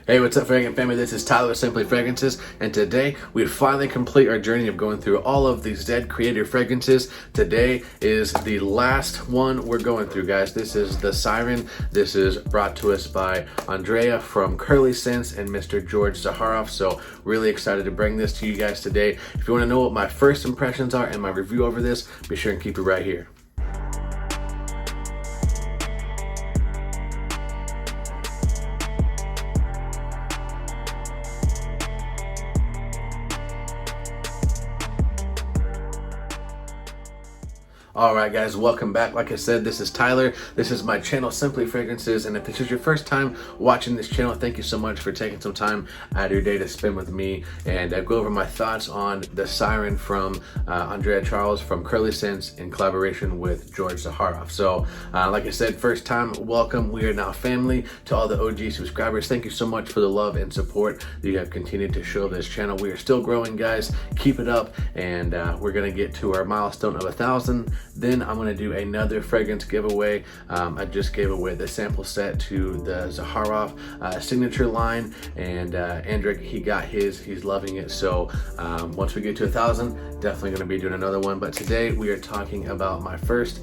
Hey, what's up, fragrance family? This is Tyler with Simply Fragrances, and today we finally complete our journey of going through all of these Zed Creator fragrances. Today is the last one we're going through, guys. This is the Siren. This is brought to us by Andrea from Curly Scents and Mr. George Zaharoff. So really excited to bring this to you guys today. If you want to know what my first impressions are and my review over this, be sure and keep it right here. Alright guys, welcome back. Like I said, this is Tyler. This is my channel, Simply Fragrances, and if this is your first time watching this channel, thank you so much for taking some time out of your day to spend with me and go over my thoughts on the Siren from Andrea Charles from Curly Scents in collaboration with George Zaharoff. So, like I said, first time, welcome. We are now family. To all the OG subscribers, thank you so much for the love and support that you have continued to show this channel. We are still growing, guys. Keep it up, and we're going to get to our milestone of 1,000. Then I'm going to do another fragrance giveaway. I just gave away the sample set to the Zaharoff signature line, and Andrick, he got his. He's loving it. So once we get to 1,000, definitely going to be doing another one. But today we are talking about my first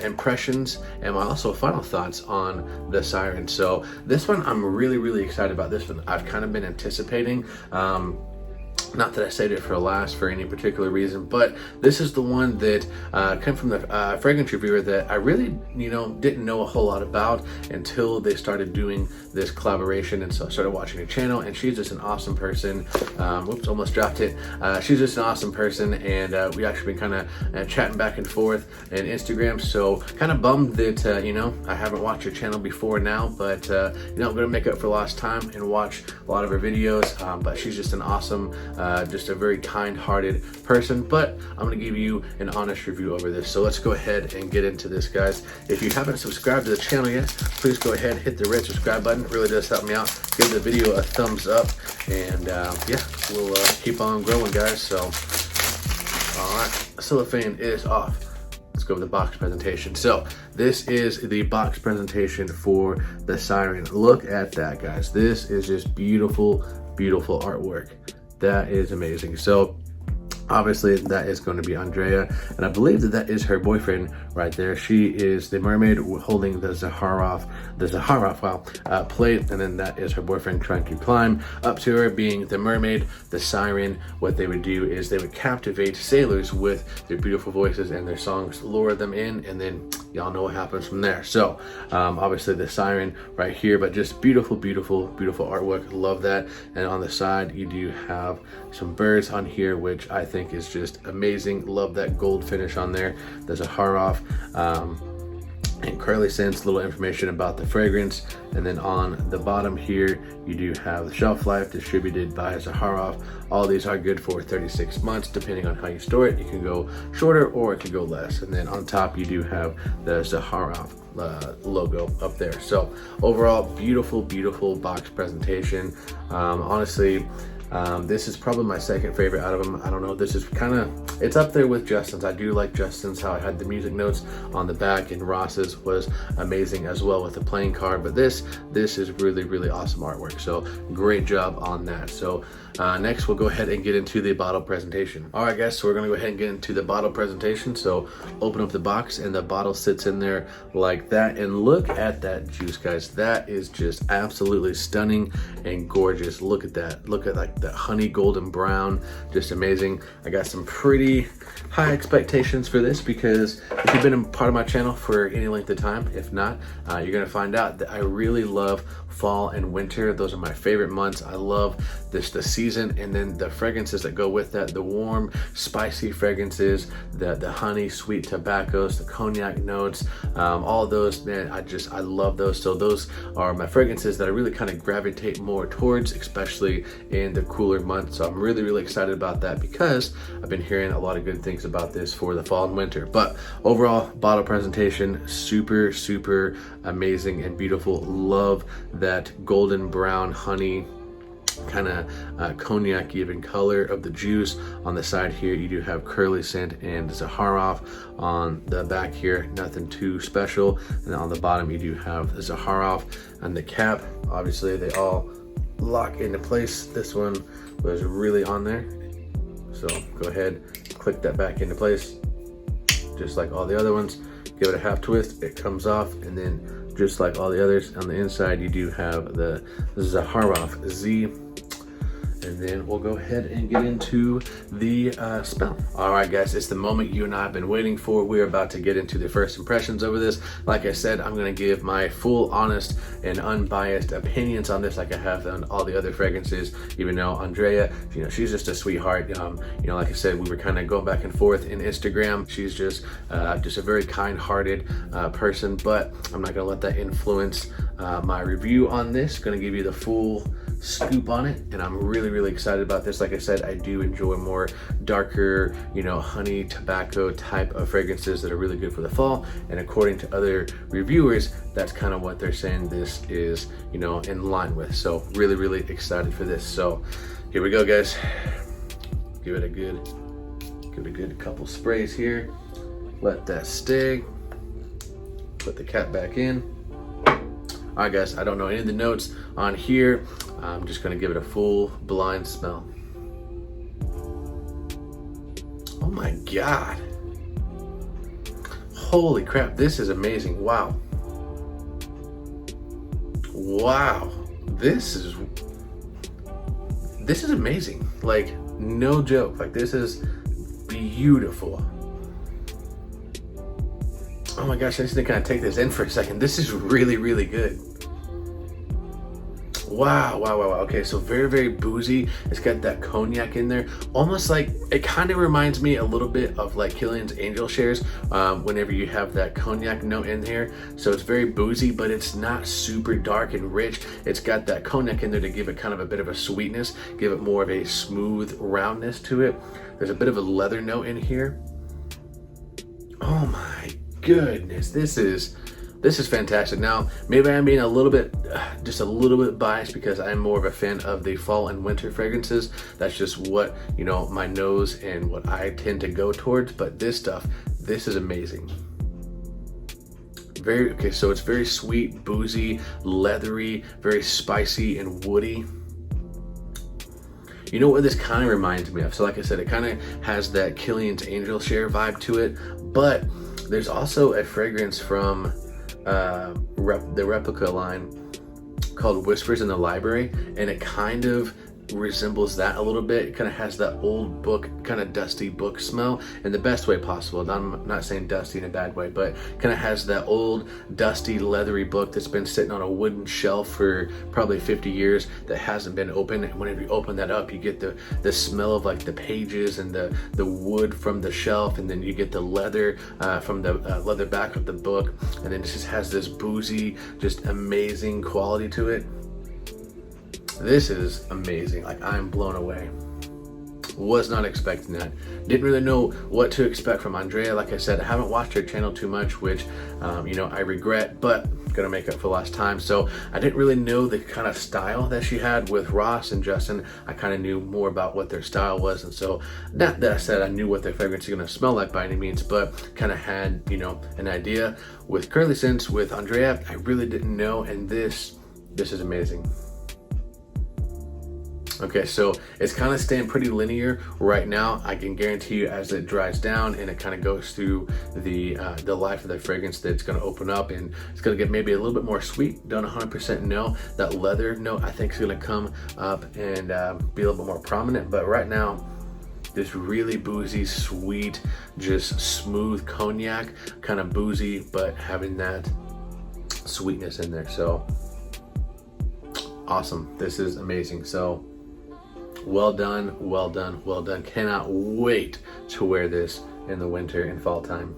impressions and my also final thoughts on the Siren. So this one, I'm really excited about. This one I've kind of been anticipating. Not that I saved it for last for any particular reason, but this is the one that came from the fragrance reviewer that I really, didn't know a whole lot about until they started doing this collaboration. And so I started watching her channel, and she's just an awesome person. Whoops, almost dropped it. She's just an awesome person, and we actually been kind of chatting back and forth on Instagram. So kind of bummed that, I haven't watched her channel before now, but, I'm going to make up for lost time and watch a lot of her videos. But she's just an awesome, just a very kind-hearted person. But I'm going to give you an honest review over this. So let's go ahead and get into this, guys. If you haven't subscribed to the channel yet, please go ahead, hit the red subscribe button. It really does help me out. Give the video a thumbs up, and yeah, we'll keep on growing, guys. So, all right, cellophane is off. Let's go with the box presentation. So this is the box presentation for the Siren. Look at that, guys. This is just beautiful artwork. That is amazing. So obviously that is going to be Andrea, and I believe that is her boyfriend right there. She is the mermaid holding the Zaharoff plate, and then that is her boyfriend trying to climb up to her, being the mermaid. The Siren, what they would do is they would captivate sailors with their beautiful voices and their songs, lure them in, and then y'all know what happens from there. So obviously the Siren right here, but just beautiful artwork. Love that. And on the side you do have some birds on here, which I think is just amazing. Love that gold finish on there. There's a Zaharoff and Curly Scents, little information about the fragrance. And then on the bottom here, you do have the shelf life, distributed by Zaharoff. All these are good for 36 months, depending on how you store it. You can go shorter or it can go less. And then on top, you do have the Zaharoff logo up there. So overall, beautiful box presentation. Honestly, this is probably my second favorite out of them. I don't know, this is it's up there with Justin's. I do like Justin's, how I had the music notes on the back, and Ross's was amazing as well with the playing card. But this is really awesome artwork. So great job on that. So next we'll go ahead and get into the bottle presentation. All right, guys, so we're gonna go ahead and get into the bottle presentation. So open up the box, and the bottle sits in there like that. And look at that juice, guys. That is just absolutely stunning and gorgeous. Look at that. Look at like that honey golden brown, just amazing. I got some pretty high expectations for this, because if you've been a part of my channel for any length of time, if not, you're gonna find out that I really love fall and winter. Those are my favorite months. I love the season, and then the fragrances that go with that, the warm spicy fragrances, the honey sweet tobaccos, the cognac notes, all of those, man, I love those. So those are my fragrances that I really kind of gravitate more towards, especially in the cooler months. So I'm really excited about that, because I've been hearing a lot of good things about this for the fall and winter. But overall, bottle presentation, super amazing and beautiful. Love that golden brown honey kind of cognac even color of the juice. On the side here, you do have Curly Scent and Zaharoff. On the back here, nothing too special. And on the bottom, you do have Zaharoff. And the cap, obviously they all lock into place. This one was really on there. So go ahead, click that back into place, just like all the other ones. Give it a half twist, it comes off, and then just like all the others, on the inside you do have the Zaharoff Z. And then we'll go ahead and get into the smell. All right, guys, it's the moment you and I have been waiting for. We're about to get into the first impressions over this. Like I said, I'm gonna give my full, honest, and unbiased opinions on this, like I have on all the other fragrances. Even though Andrea, you know, she's just a sweetheart. You know, like I said, we were kind of going back and forth in Instagram. She's just a very kind-hearted person, but I'm not gonna let that influence my review on this. Gonna give you the full scoop on it, and I'm really excited about this. Like I said, I do enjoy more darker, you know, honey tobacco type of fragrances that are really good for the fall, and according to other reviewers, that's kind of what they're saying this is, you know, in line with. So really excited for this. So here we go, guys. Give it a good couple sprays here, let that stay, put the cap back in. All right, guys, I don't know any of the notes on here. I'm just gonna give it a full blind smell. Oh my God. Holy crap, this is amazing. Wow. Wow, this is amazing. Like, no joke, like this is beautiful. Oh my gosh, I just need to kind of take this in for a second. This is really good. Wow. Okay, so very boozy. It's got that cognac in there. Almost like, it kind of reminds me a little bit of like Killian's Angel Shares, whenever you have that cognac note in here. So it's very boozy, but it's not super dark and rich. It's got that cognac in there to give it kind of a bit of a sweetness, give it more of a smooth roundness to it. There's a bit of a leather note in here. Oh my goodness, this is fantastic. Now, maybe I'm being just a little bit biased because I'm more of a fan of the fall and winter fragrances. That's just what, you know, my nose and what I tend to go towards. But this is amazing. So it's very sweet, boozy, leathery, very spicy and woody. You know what this kind of reminds me of? So like I said, it kind of has that Killian's Angel Share vibe to it, but there's also a fragrance from the replica line called Whispers in the Library, and it kind of resembles that a little bit. It kind of has that old book, kind of dusty book smell in the best way possible. I'm not saying dusty in a bad way, but kind of has that old dusty leathery book that's been sitting on a wooden shelf for probably 50 years that hasn't been opened. And whenever you open that up, you get the smell of like the pages and the wood from the shelf, and then you get the leather from the leather back of the book, and then it just has this boozy, just amazing quality to it. This is amazing. Like, I'm blown away. Was not expecting that. Didn't really know what to expect from Andrea. Like I said, I haven't watched her channel too much, which you know, I regret, but gonna make up for lost time. So I didn't really know the kind of style that she had with Ross and Justin. I kind of knew more about what their style was, and so not that I said I knew what their fragrance is gonna smell like by any means, but kind of had, you know, an idea. With Curly Scents, with Andrea, I really didn't know, and this is amazing. Okay, so it's kind of staying pretty linear right now. I can guarantee you, as it dries down and it kind of goes through the life of the fragrance, that it's going to open up and it's going to get maybe a little bit more sweet. Don't 100% know. That leather note, I think, is going to come up and be a little bit more prominent. But right now, this really boozy, sweet, just smooth cognac, kind of boozy, but having that sweetness in there. So awesome. This is amazing. So well done. Cannot wait to wear this in the winter and fall time.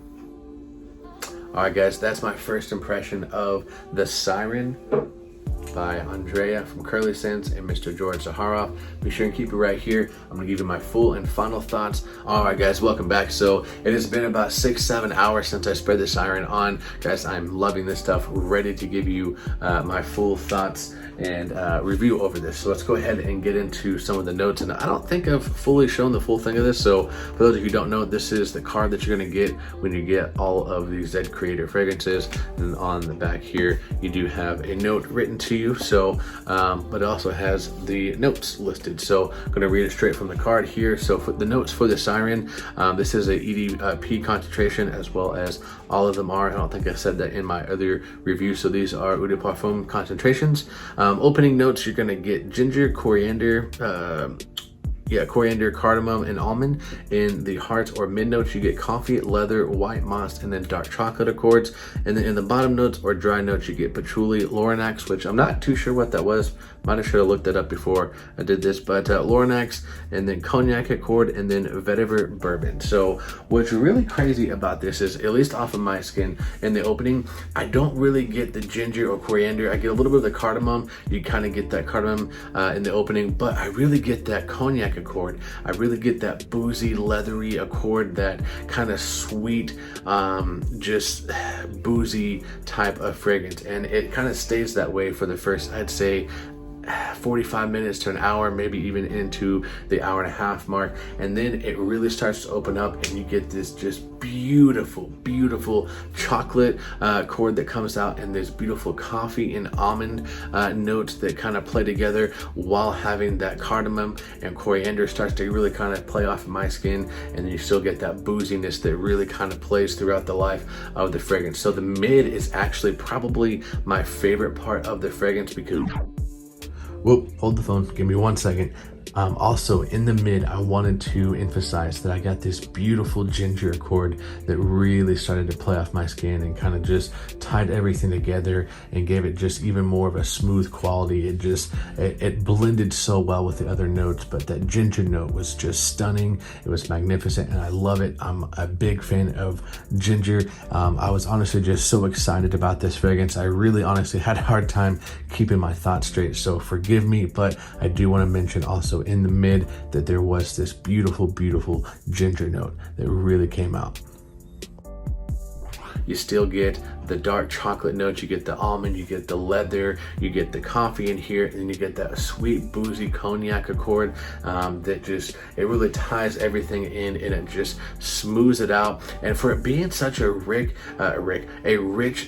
All right, guys, that's my first impression of the Siren by Andrea from Curly Scents and Mr. George Zaharoff. Be sure and keep it right here. I'm gonna give you my full and final thoughts. All right, guys, welcome back. So it has been about 6-7 hours since I sprayed the Siren on. Guys, I'm loving this stuff. Ready to give you my full thoughts and review over this. So let's go ahead and get into some of the notes. And I don't think I've fully shown the full thing of this. So for those of you who don't know, this is the card that you're gonna get when you get all of these Zed Creator fragrances. And on the back here, you do have a note written to you. So, but it also has the notes listed. So I'm gonna read it straight from the card here. So for the notes for the Siren, this is a EDP concentration, as well as all of them are. I don't think I said that in my other review. So these are Eau de Parfum concentrations. Opening notes, you're gonna get ginger, coriander, coriander, cardamom, and almond. In the hearts or mid notes, you get coffee, leather, white moss, and then dark chocolate accords. And then in the bottom notes or dry notes, you get patchouli, Loranax, which I'm not too sure what that was. Might have should have looked that up before I did this, but Loranax, and then cognac accord, and then vetiver bourbon. So what's really crazy about this is, at least off of my skin in the opening, I don't really get the ginger or coriander. I get a little bit of the cardamom. You kind of get that cardamom in the opening, but I really get that cognac accord. I really get that boozy, leathery accord, that kind of sweet, just boozy type of fragrance. And it kind of stays that way for the first, I'd say, 45 minutes to an hour, maybe even into the hour and a half mark. And then it really starts to open up, and you get this just beautiful, beautiful chocolate chord that comes out, and this beautiful coffee and almond notes that kind of play together, while having that cardamom and coriander starts to really kind of play off of my skin. And then you still get that booziness that really kind of plays throughout the life of the fragrance. So the mid is actually probably my favorite part of the fragrance, because whoop, hold the phone, give me 1 second. Also in the mid, I wanted to emphasize that I got this beautiful ginger accord that really started to play off my skin and kind of just tied everything together and gave it just even more of a smooth quality. It blended so well with the other notes, but that ginger note was just stunning. It was magnificent, and I love it. I'm a big fan of ginger. I was honestly just so excited about this fragrance. I really honestly had a hard time keeping my thoughts straight, so forgive me, but I do want to mention also in the mid that there was this beautiful, beautiful ginger note that really came out. You still get the dark chocolate notes, you get the almond, you get the leather, you get the coffee in here, and then you get that sweet boozy cognac accord that just, it really ties everything in, and it just smooths it out. And for it being such a rich,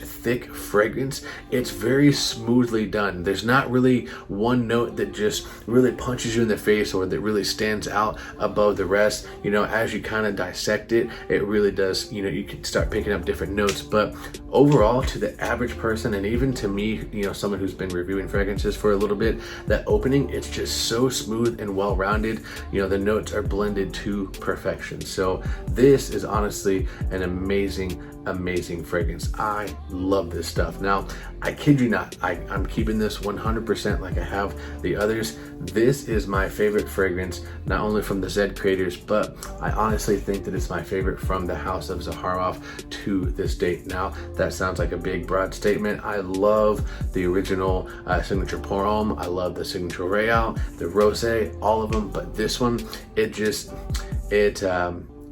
thick fragrance, it's very smoothly done. There's not really one note that just really punches you in the face or that really stands out above the rest. You know, as you kind of dissect it, it really does, you know, you can start picking up different notes. But overall, to the average person, and even to me, you know, someone who's been reviewing fragrances for a little bit, that opening, it's just so smooth and well-rounded. You know, the notes are blended to perfection. So this is honestly an amazing fragrance. I love this stuff. Now, I kid you not, I'm keeping this 100% like I have the others. This is my favorite fragrance, not only from the Zed Creators, but I honestly think that it's my favorite from the house of Zaharoff to this date. Now, that sounds like a big, broad statement. I love the original Signature Pour Homme. I love the Signature Royale, the Rosé, all of them. But this one, it just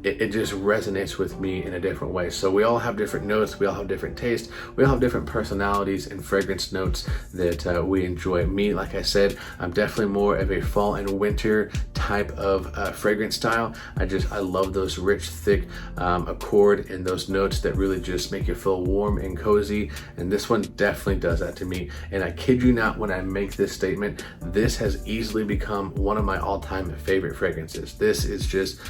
resonates with me in a different way. So we all have different notes, we all have different tastes, we all have different personalities and fragrance notes that we enjoy. Me, like I said, I'm definitely more of a fall and winter type of fragrance style. I love those rich, thick accord and those notes that really just make you feel warm and cozy. And this one definitely does that to me. And I kid you not when I make this statement, this has easily become one of my all-time favorite fragrances. This is just,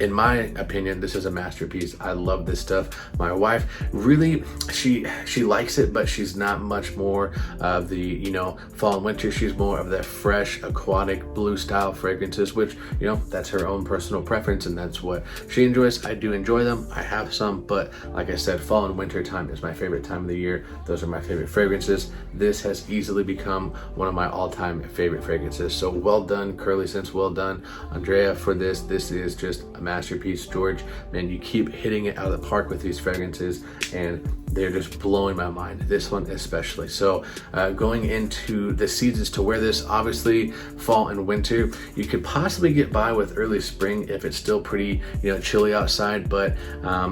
in my opinion, this is a masterpiece. I love this stuff. My wife really, she likes it, but she's not much more of the, you know, fall and winter. She's more of that fresh, aquatic, blue style fragrances, which, you know, that's her own personal preference, and that's what she enjoys. I do enjoy them. I have some, but like I said, fall and winter time is my favorite time of the year. Those are my favorite fragrances. This has easily become one of my all-time favorite fragrances. So well done, Curly Sense. Well done, Andrea, for this. This is just masterpiece, George. Man, you keep hitting it out of the park with these fragrances, and they're just blowing my mind, this one especially. So going into the seasons to wear this, obviously fall and winter. You could possibly get by with early spring if it's still pretty, you know, chilly outside, but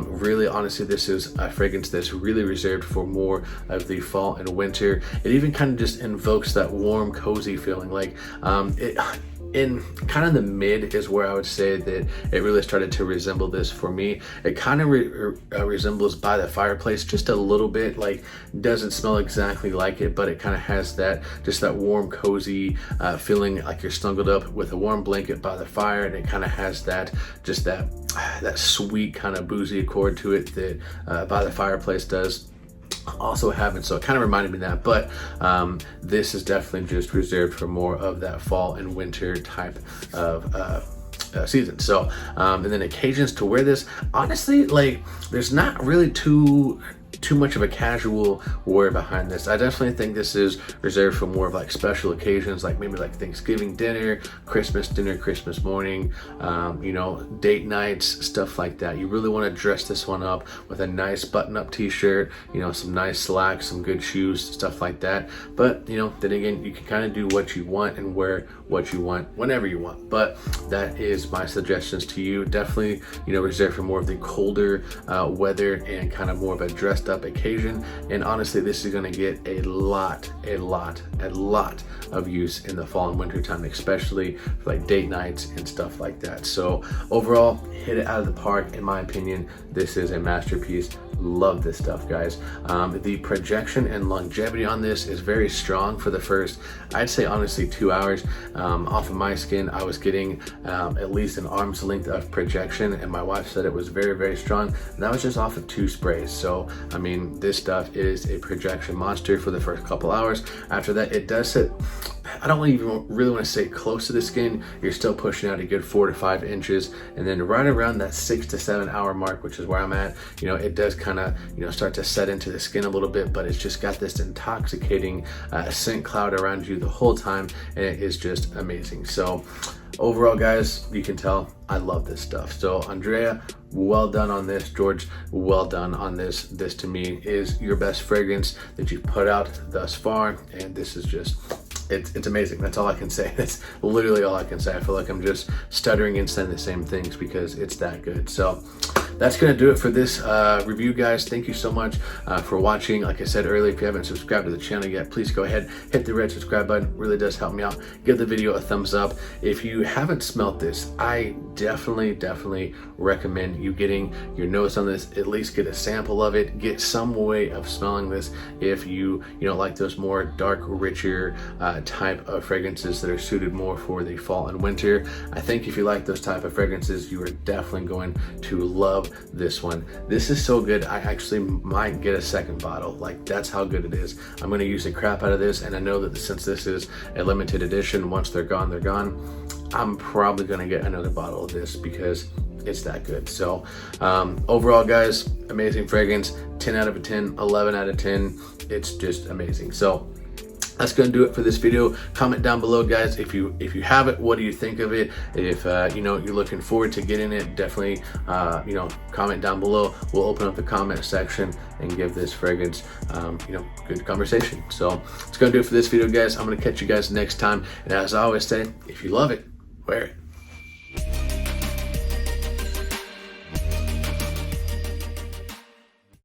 really honestly, this is a fragrance that's really reserved for more of the fall and winter. It even kind of just invokes that warm, cozy feeling. Like in kind of the mid is where I would say that it really started to resemble this for me. It kind of resembles By the Fireplace just a little bit. Like, doesn't smell exactly like it, but it kind of has that, just that warm, cozy feeling, like you're snuggled up with a warm blanket by the fire, and it kind of has that, just that sweet kind of boozy accord to it that By the Fireplace does also have it. So it kind of reminded me of that, but this is definitely just reserved for more of that fall and winter type of season. So and then occasions to wear this, honestly, like, there's not really too much of a casual wear behind this. I definitely think this is reserved for more of like special occasions, like maybe like Thanksgiving dinner, Christmas morning, you know, date nights, stuff like that. You really want to dress this one up with a nice button-up t-shirt, you know, some nice slacks, some good shoes, stuff like that. But, you know, then again, you can kind of do what you want and wear what you want whenever you want. But that is my suggestions to you. Definitely, you know, reserved for more of the colder weather and kind of more of a dressed up occasion. And honestly, this is going to get a lot of use in the fall and winter time, especially for like date nights and stuff like that. So overall, hit it out of the park. In my opinion, this is a masterpiece. Love this stuff, guys. The projection and longevity on this is very strong for the first, I'd say honestly, 2 hours. Off of my skin, I was getting at least an arm's length of projection, and my wife said it was very strong, and that was just off of 2 sprays. So I mean, this stuff is a projection monster for the first couple hours. After that, it does sit, I don't even really want to say close to the skin. You're still pushing out a good 4 to 5 inches, and then right around that 6 to 7 hour mark, which is where I'm at, you know, it does kind of, you know, start to set into the skin a little bit, but it's just got this intoxicating scent cloud around you the whole time, and it is just amazing. So overall, guys, you can tell I love this stuff. So Andrea, well done on this. George, well done on this. This to me is your best fragrance that you've put out thus far, and this is just, it's amazing. That's all I can say. That's literally all I can say. I feel like I'm just stuttering and saying the same things because it's that good. So that's gonna do it for this review, guys. Thank you so much for watching. Like I said earlier, if you haven't subscribed to the channel yet, please go ahead, hit the red subscribe button. It really does help me out. Give the video a thumbs up. If you haven't smelt this, I definitely recommend you getting your nose on this. At least get a sample of it. Get some way of smelling this if you know, like those more dark, richer type of fragrances that are suited more for the fall and winter. I think if you like those type of fragrances, you are definitely going to love this one. This is so good, I actually might get a second bottle. Like, that's how good it is. I'm going to use the crap out of this, and I know that since this is a limited edition, once they're gone, they're gone. I'm probably going to get another bottle of this because it's that good. So overall, guys, amazing fragrance. 10 out of 10, 11 out of 10. It's just amazing. So that's going to do it for this video. Comment down below, guys, if you have it, what do you think of it? If you know, you're looking forward to getting it, definitely you know, comment down below. We'll open up the comment section and give this fragrance you know, good conversation. So it's going to do it for this video, guys. I'm going to catch you guys next time, and as I always say, if you love it, wear it.